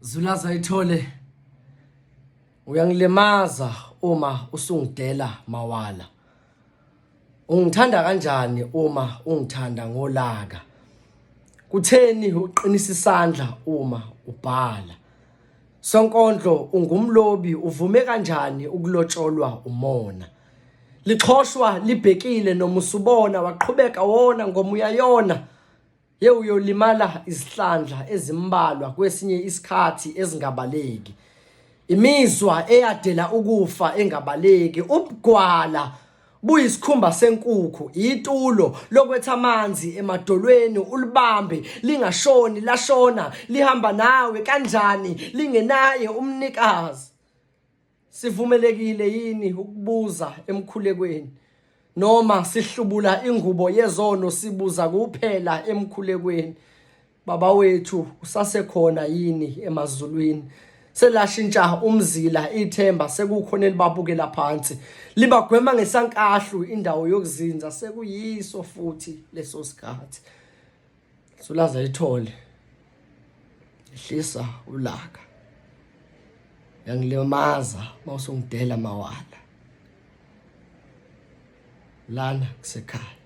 Zulaza ithole uyangilimaza uma usungidela mawala. Ungithanda kanjani uma ungithanda ngolaka? Kutheni uqinisa isandla uma ubhala? Sonkondlo ungumlobi uvume kanjani ukulotsholwa umona? Lixhoshwa libhekile noma usubona waqhubeka wona ngoba uyayona. Uyolimala izihlandla ezimbalwa kwesinye isikhathi ezingabaleki. Imizwa eyadela ukufa engabaleki. Ubugwala buyisikhumba senkukhu, itulo lokwetha amanzi emadolweni ulibambe lingashoni lashona lihamba nawe kanjani lingenaye umnikazi. Sivumelekile yini ukubuza emkhulekweni? Noma sihlubula ingubo yezono sibuza kuphela emkhulekweni? Baba wethu usasekhona yini emazulwini? Selashintsha umzila ithemba sekukhona elibabukela phansi libagwema ngesankahlu indawo yokuzinza sekuyiso futhi leso sikhathi. Zulaza ithole ehlisa ulaka. Yangilimaza mawusungidela mawala lana kusekhaya.